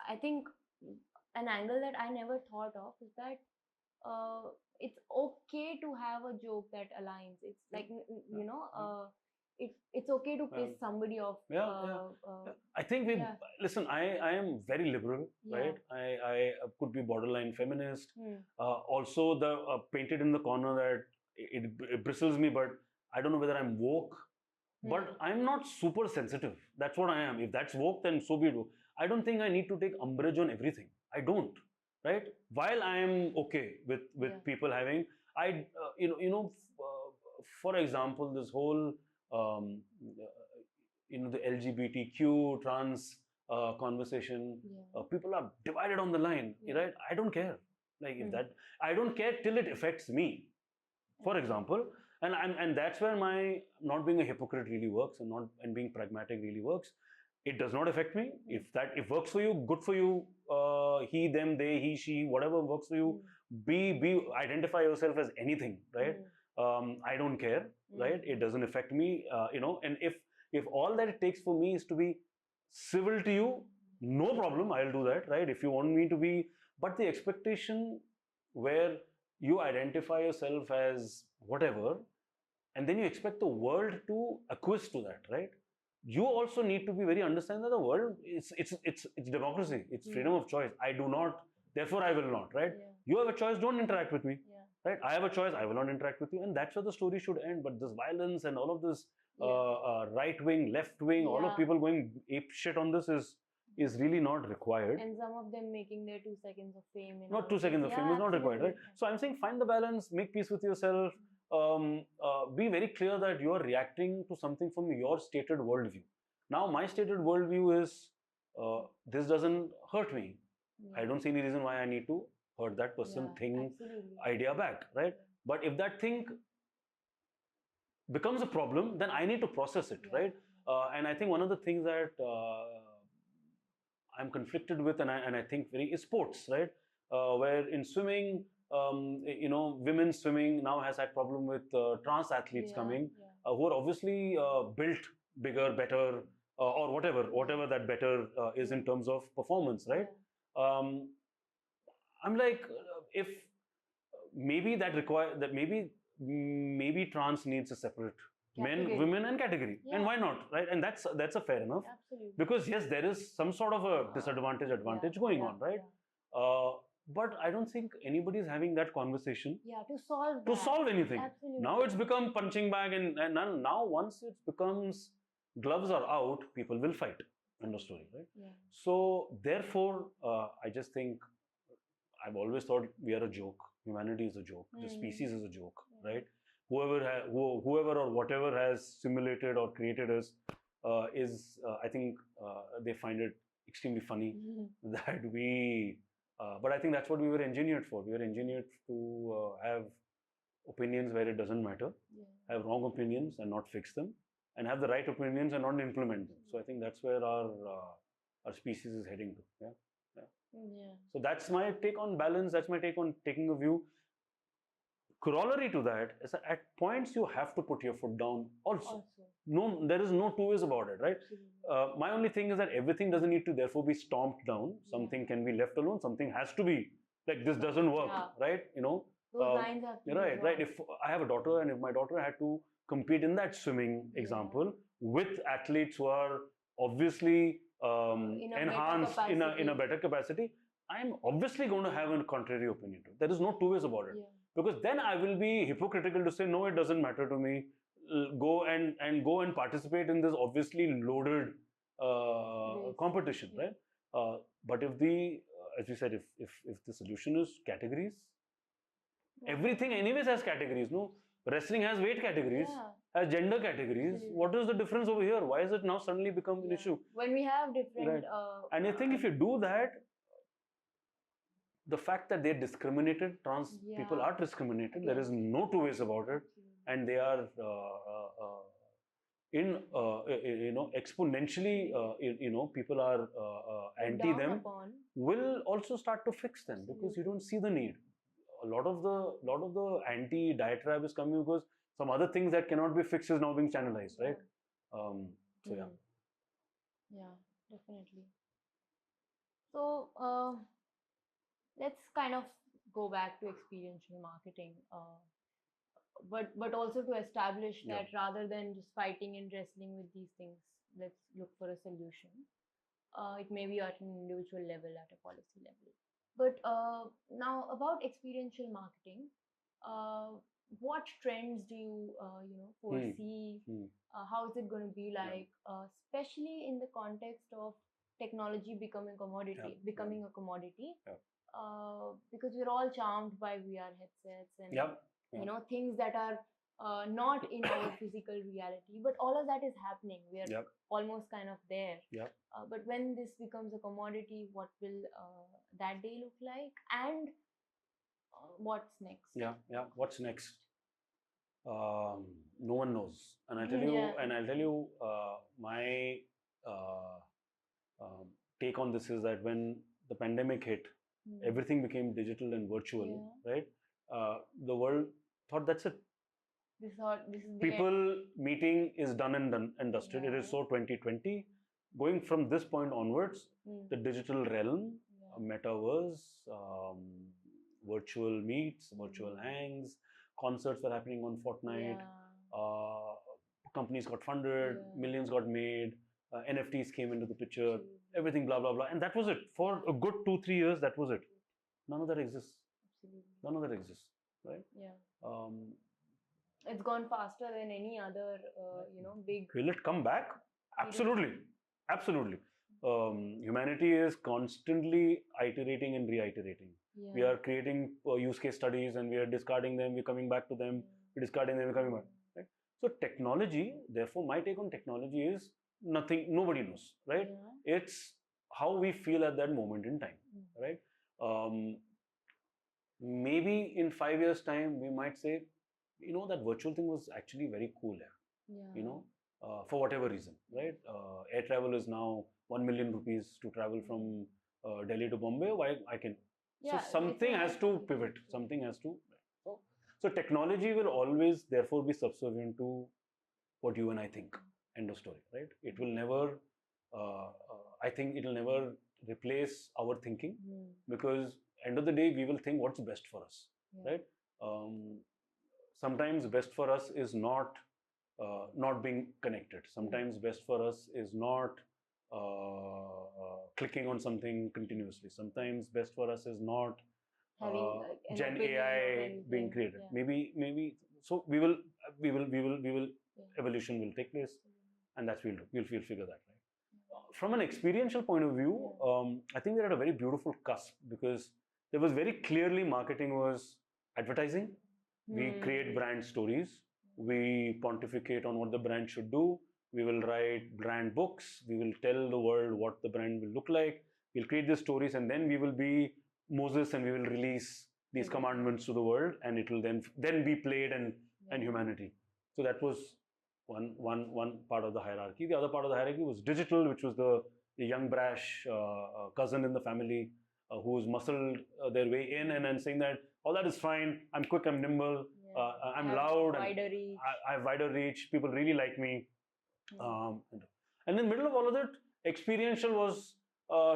S2: I think an angle that I never thought of is that it's okay to have a joke that aligns. It's like, it's okay to piss somebody off.
S1: I think listen, I am very liberal, right? I could be borderline feminist. Also, the painted in the corner that it bristles me, but I don't know whether I'm woke. But I'm not super sensitive. That's what I am. If that's woke, then so be it. I don't think I need to take umbrage on everything. I don't, right? While I am okay with people having, for example, this whole, the LGBTQ trans conversation, people are divided on the line, right? I don't care. Like if that, I don't care till it affects me, for example. And that's where my not being a hypocrite really works, and being pragmatic really works. It does not affect me. If works for you, good for you. He, them, they, he, she, whatever works for you. Identify yourself as anything, right? I don't care, right? It doesn't affect me, And if all that it takes for me is to be civil to you, no problem. I'll do that, right? If you want me to be, but the expectation where you identify yourself as whatever, and then you expect the world to acquiesce to that, right? You also need to be very understanding that the world it's democracy, it's freedom of choice. I do not, therefore I will not, right? You have a choice, don't interact with me, right? I have a choice, I will not interact with you, and that's where the story should end. But this violence and all of this right wing, left wing, all of people going ape shit on this is really not required.
S2: And some of them making their 2 seconds of fame.
S1: Not 2 seconds of fame is not required, right? So I'm saying find the balance, make peace with yourself, be very clear that you are reacting to something from your stated worldview. Now, my stated worldview is this doesn't hurt me. I don't see any reason why I need to hurt that person, thing, idea back, right? But if that thing becomes a problem, then I need to process it, right? And I think one of the things that I'm conflicted with, and I think is sports, right? Where in swimming, women's swimming now has had problem with trans athletes coming, who are obviously built bigger, better, or whatever that better is in terms of performance, right? I'm like, if maybe that require that maybe trans needs a separate
S2: Category.
S1: men, women, and category, and why not, right? And that's a fair enough.
S2: Absolutely.
S1: Because yes, there is some sort of a disadvantage advantage going on, right? But I don't think anybody is having that conversation to solve anything.
S2: Absolutely.
S1: Now it's become punching bag, and now once it becomes gloves are out, people will fight. End of story, right? So therefore, I just think I've always thought we are a joke. Humanity is a joke. The species is a joke, right? Whoever or whatever has simulated or created us is, I think, they find it extremely funny that we. But I think that's what we were engineered for. We were engineered to have opinions where it doesn't matter, have wrong opinions and not fix them, and have the right opinions and not implement them. So I think that's where our species is heading to. So that's my take on balance. That's my take on taking a view. Corollary to that is that at points you have to put your foot down also. No, there is no two ways about it, right? My only thing is that everything doesn't need to therefore be stomped down. Something can be left alone. Something has to be, like, this doesn't work, right? You know,
S2: those lines have to be
S1: right. If I have a daughter and if my daughter had to compete in that swimming example with athletes who are obviously enhanced in a better capacity, I'm obviously going to have a contrary opinion to it. There is no two ways about it. Because then I will be hypocritical to say, no, it doesn't matter to me. Go and participate in this obviously loaded competition, right? But if as we said, if the solution is categories, everything anyways has categories, no? Wrestling has weight categories, has gender categories. What is the difference over here? Why has it now suddenly become an issue?
S2: When we have different...
S1: and I think if you do that, the fact that they're discriminated, trans people are discriminated, there is no two ways about it, and they are exponentially, people are anti them, will also start to fix them because you don't see the need. A lot of the anti diatribe is coming because some other things that cannot be fixed is now being channelized, right?
S2: Definitely. So let's kind of go back to experiential marketing, but also to establish that rather than just fighting and wrestling with these things, let's look for a solution. It may be at an individual level, at a policy level. But now about experiential marketing, what trends do you foresee? How is it going to be like, especially in the context of technology becoming a commodity? Because we're all charmed by VR headsets and things that are not in our physical reality, but all of that is happening. We are almost kind of there. But when this becomes a commodity, what will that day look like? And what's next?
S1: What's next? No one knows. And I'll tell you, my take on this is that when the pandemic hit, everything became digital and virtual, right? The world thought that's it. People meeting is done and dusted. It is so 2020. Going from this point onwards, the digital realm, metaverse, virtual meets, virtual hangs, concerts were happening on Fortnite, companies got funded, millions got made, NFTs came into the picture, everything, blah, blah, blah. And that was it. For a good 2-3 years, that was it. None of that exists. None of that exists, right?
S2: It's gone faster than any other, big...
S1: Will it come back? Absolutely. Absolutely. Humanity is constantly iterating and reiterating. We are creating use case studies and we are discarding them, we're coming back to them, we're discarding them, we're coming back. Right? So technology, therefore my take on technology is nothing, nobody knows, right? It's how we feel at that moment in time, right? Maybe in 5 years' time, we might say, that virtual thing was actually very cool, for whatever reason, right? Air travel is now 1 million rupees to travel from Delhi to Bombay. Why I can? So something has to pivot. Something has to. So technology will always, therefore, be subservient to what you and I think. End of story, right? It will never, I think it will never replace our thinking, because end of the day, we will think what's best for us, right? Sometimes best for us is not being connected. Sometimes best for us is not clicking on something continuously. Sometimes best for us is not
S2: Having like an
S1: Gen
S2: opinion of
S1: AI being
S2: anything.
S1: created.
S2: Yeah.
S1: Maybe. So we will. Evolution will take place, and that's we'll figure that, right? From an experiential point of view, I think we're at a very beautiful cusp, because there was very clearly marketing was advertising. We create brand stories. We pontificate on what the brand should do. We will write brand books. We will tell the world what the brand will look like. We'll create the stories, and then we will be Moses, and we will release these commandments to the world, and it will then be played and humanity. So that was one part of the hierarchy. The other part of the hierarchy was digital, which was the young brash cousin in the family who's muscled their way in, and then saying that all that is fine. I'm quick. I'm nimble. I'm loud.
S2: Wider reach.
S1: I have wider reach. People really like me. And in the middle of all of that, experiential was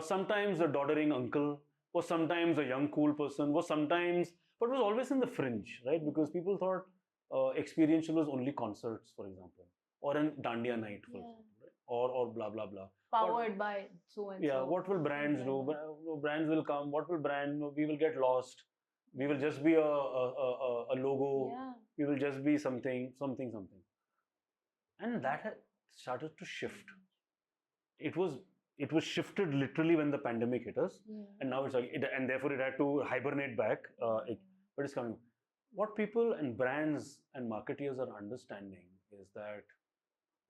S1: sometimes a doddering uncle, was sometimes a young cool person, was sometimes, but was always in the fringe, right? Because people thought experiential was only concerts, for example, or an dandiya night, for example, right? Or blah blah blah.
S2: Powered by so and so.
S1: Yeah, what will brands do? Brands will come. What will brand? We will get lost. We will just be a logo.
S2: Yeah.
S1: We will just be something. And that had started to shift. It was shifted literally when the pandemic hit us, and now and therefore it had to hibernate back. But it's coming. What people and brands and marketeers are understanding is that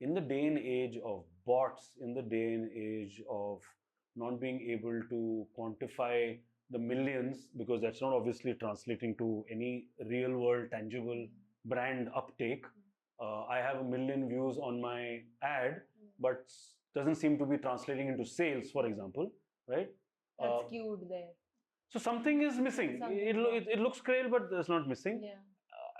S1: in the day and age of bots, in the day and age of not being able to quantify the millions, because that's not obviously translating to any real world tangible brand uptake. I have 1 million views on my ad, but doesn't seem to be translating into sales, for example, right?
S2: That's skewed there.
S1: So something is missing. It looks great, but it's not missing.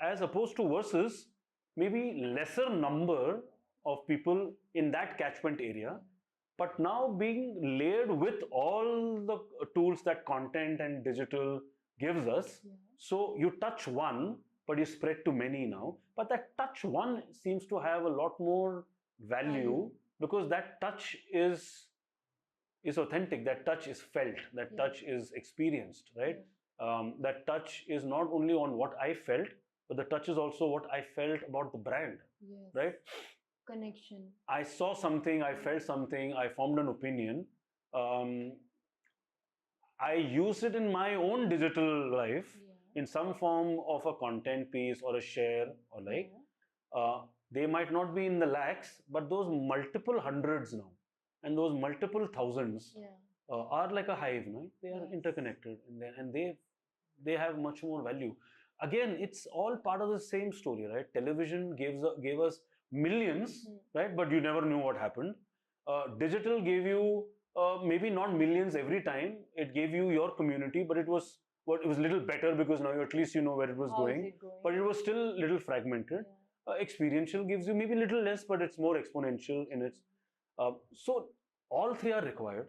S1: As opposed to versus maybe lesser number of people in that catchment area, but now being layered with all the tools that content and digital gives us. So you touch one, but you spread to many now. But that touch one seems to have a lot more value, because that touch is authentic. That touch is felt. That touch is experienced, right? That touch is not only on what I felt, but the touch is also what I felt about the brand, right?
S2: Connection.
S1: I saw something, I felt something, I formed an opinion. I use it in my own digital life in some form of a content piece or a share or like. They might not be in the lakhs, but those multiple hundreds now and those multiple thousands are like a hive, no? They are interconnected, and they have much more value. Again, it's all part of the same story, right? Television gave us millions, right? But you never knew what happened. Digital gave you maybe not millions every time. It gave you your community, but it was a little better, because now at least you know where it was going. But it was still little fragmented. Experiential gives you maybe little less, but it's more exponential in its. So all three are required.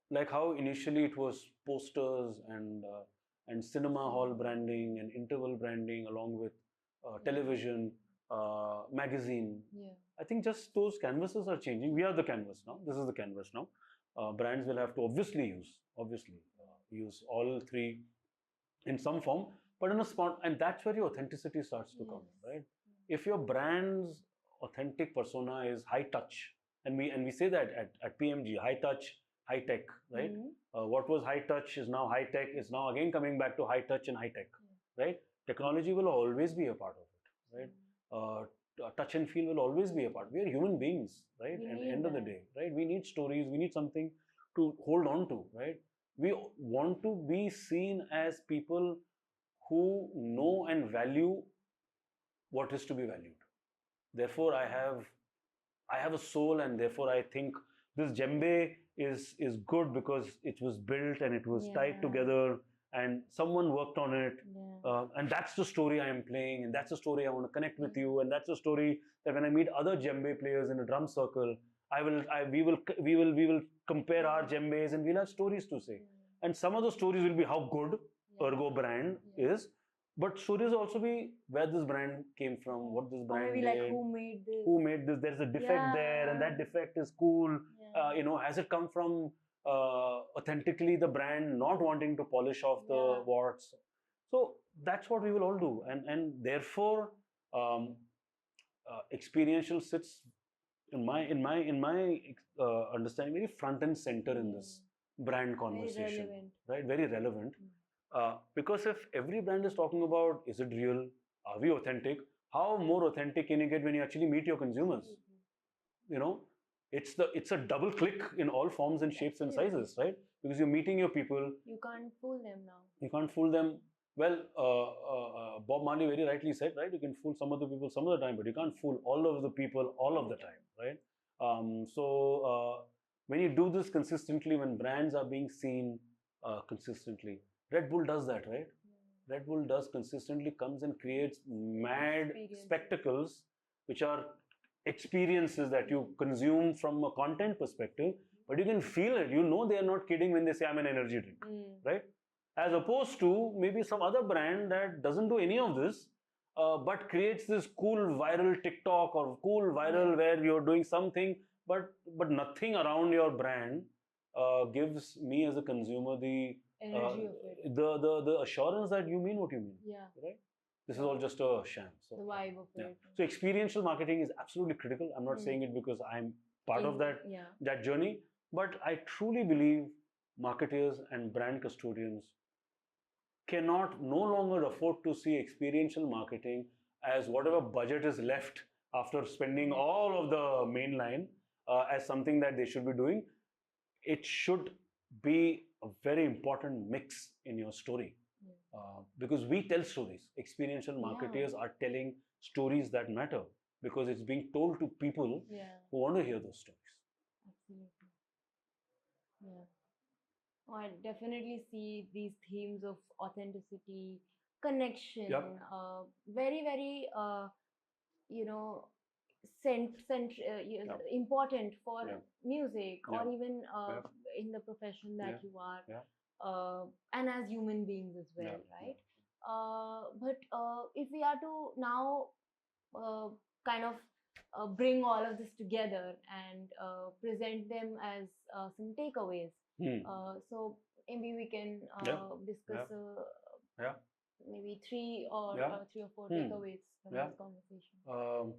S1: Like how initially it was posters and cinema hall branding and interval branding, along with television, magazine. I think just those canvases are changing. We are the canvas now. This is the canvas now. Brands will have to obviously use all three in some form, but in a spot, and that's where your authenticity starts to come, right? If your brand's authentic persona is high touch, and we say that at PMG, high touch, high tech, right? What was high touch is now high tech, is now again coming back to high touch and high tech, right? Technology will always be a part of it, right? Touch and feel will always be a part. We are human beings, right? At the end of the day, right? We need stories, we need something to hold on to, right? We want to be seen as people who know and value what is to be valued. Therefore, I have a soul, and therefore I think this djembe is good because it was built and it was tied together, and someone worked on it,
S2: Yeah.
S1: and that's the story I am playing, and that's the story I want to connect with you, and that's the story that when I meet other djembe players in a drum circle, we will compare our djembes, and we'll have stories to say. And some of the stories will be how good Ergo brand is, but stories also be where this brand came from, what this
S2: Or
S1: brand
S2: maybe
S1: did,
S2: like
S1: who made this. There's a defect there, and that defect is cool. Has it come from authentically the brand not wanting to polish off the warts? So that's what we will all do, and therefore um, experiential sits in my understanding very front and center in this brand conversation, right? Very relevant. Because if every brand is talking about, is it real? Are we authentic? How more authentic can you get when you actually meet your consumers? You know, it's a double click in all forms and shapes and sizes, right? Because you're meeting your people.
S2: You can't fool them now.
S1: You can't fool them. Well, Bob Marley very rightly said, right? You can fool some of the people some of the time, but you can't fool all of the people all of the time, right? When you do this consistently, when brands are being seen consistently, Red Bull does that, right? Red Bull does consistently comes and creates mad spectacles, which are experiences that you consume from a content perspective, but you can feel it. You know they are not kidding when they say I'm an energy drink, right? As opposed to maybe some other brand that doesn't do any of this, but creates this cool viral TikTok or cool viral where you're doing something, but nothing around your brand gives me as a consumer the
S2: energy of it.
S1: The assurance that you mean what you mean. Right? This is all just a sham. So,
S2: the vibe of it.
S1: So experiential marketing is absolutely critical. I'm not saying it because I'm part of that journey, but I truly believe marketers and brand custodians cannot no longer afford to see experiential marketing as whatever budget is left after spending all of the main line as something that they should be doing. It should be a very important mix in your story. Because we tell stories. Experiential marketers are telling stories that matter because it's being told to people who want to hear those stories.
S2: Absolutely. Yeah. Oh, I definitely see these themes of authenticity, connection, very, very, important for music or even in the profession that you are, and as human beings as well, right? But if we are to now kind of bring all of this together and present them as some takeaways. So maybe we can discuss maybe three or 4 takeaways from this conversation.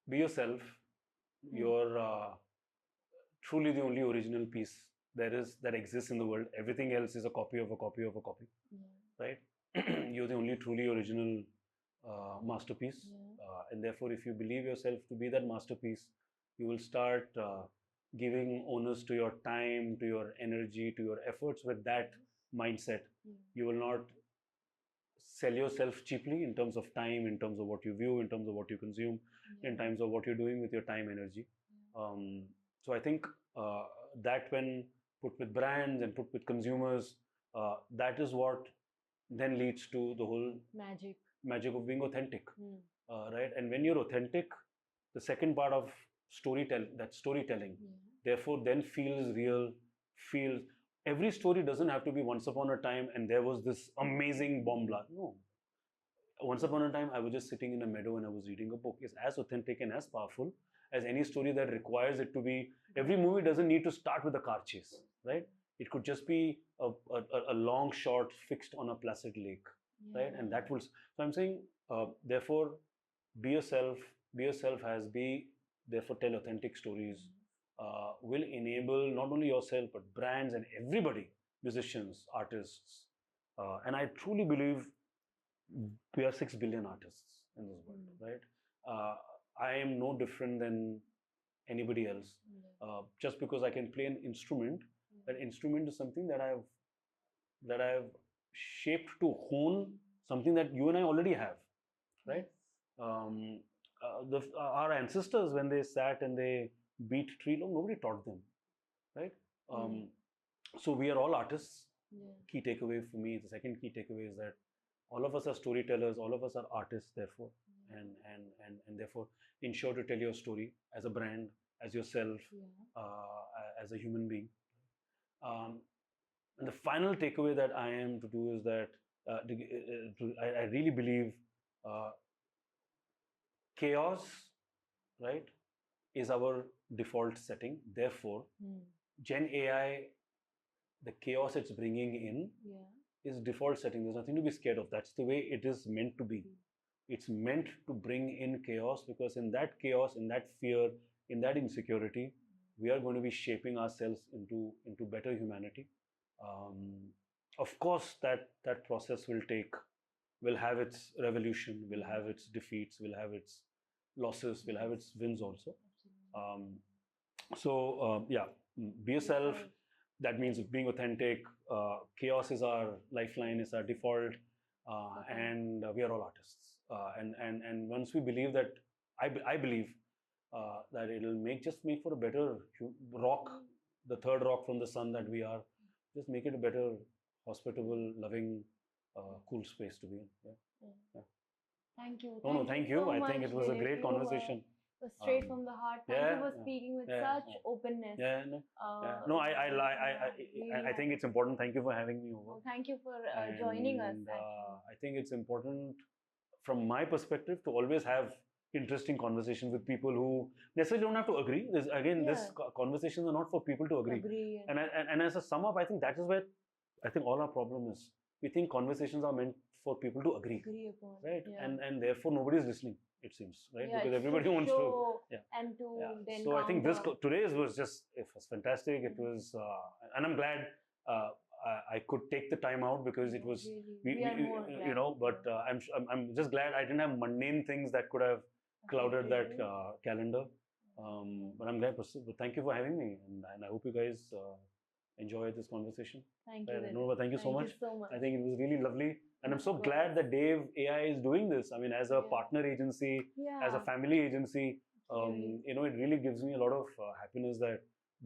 S1: Be yourself. You're truly the only original piece that exists in the world. Everything else is a copy of a copy of a copy, right? You're the only truly original masterpiece, and therefore if you believe yourself to be that masterpiece, you will start giving onus to your time, to your energy, to your efforts with that mindset. You will not sell yourself cheaply in terms of time, in terms of what you view, in terms of what you consume, in terms of what you're doing with your time energy. So I think that when put with brands and put with consumers, that is what then leads to the whole magic of being authentic, right? And when you're authentic, the second part of storytelling, therefore then feels real, feels. Every story doesn't have to be once upon a time and there was this amazing bomb blast. No. Once upon a time, I was just sitting in a meadow and I was reading a book. It's as authentic and as powerful as any story that requires it to be. Every movie doesn't need to start with a car chase, right? It could just be a long shot fixed on a placid lake, right? And that will. So I'm saying, therefore, be yourself. Be yourself therefore tell authentic stories. Will enable not only yourself but brands and everybody, musicians, artists, and I truly believe we are 6 billion artists in this world, right? I am no different than anybody else. Just because I can play an instrument, that instrument is something that I've shaped to hone something that you and I already have, right? Our ancestors, when they sat and they beat tree log, nobody taught them, right? So we are all artists. key takeaway for me, the second key takeaway is that all of us are storytellers, all of us are artists, therefore, and therefore ensure to tell your story as a brand, as yourself, as a human being. And the final takeaway that I am to do is that I really believe chaos, right, is our default setting. Therefore, Gen AI, the chaos it's bringing in is default setting. There's nothing to be scared of. That's the way it is meant to be. It's meant to bring in chaos, because in that chaos, in that fear, in that insecurity, we are going to be shaping ourselves into better humanity. Of course, that process will have its revolution, will have its defeats, will have its losses, will have its wins also. Yeah, be yourself. That means being authentic. Chaos is our lifeline, is our default, and we are all artists. And once we believe that, I believe that it'll make for a better rock, the third rock from the sun that we are. Just make it a better, hospitable, loving, cool space to be in. Yeah.
S2: Thank you.
S1: No, thank you. I think it was a great conversation.
S2: Straight from the heart. Thank you for speaking with such openness.
S1: No, I think it's important. Thank you for having me over.
S2: Thank you for joining us.
S1: I think it's important, from my perspective, to always have interesting conversations with people who necessarily don't have to agree. This conversations are not for people to agree. And as a sum up, I think that is where I think all our problem is. We think conversations are meant for people to agree
S2: upon,
S1: right? And therefore nobody is listening, it seems, right? Because everybody wants to.
S2: And to then.
S1: So I think today's was fantastic. It was, and I'm glad I could take the time out, because it was, but I'm just glad I didn't have mundane things that could have clouded that calendar. But I'm glad. But thank you for having me, and I hope you guys enjoyed this conversation.
S2: Thank you.
S1: Thank you so much. I think it was really lovely. And I'm so glad that DaveAIR is doing this. I mean, as a partner agency, as a family agency, it really gives me a lot of happiness that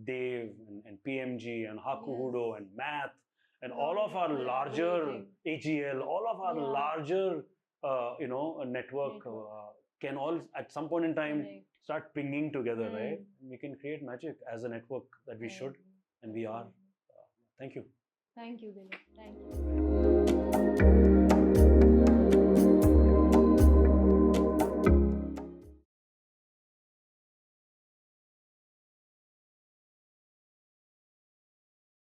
S1: Dave and PMG and Hakuhudo and Math and all of our larger AGL, all of our larger, network can all at some point in time start pinging together, right? We can create magic as a network that we should, and we are. Thank you.
S2: Thank you, Dilip. Thank you.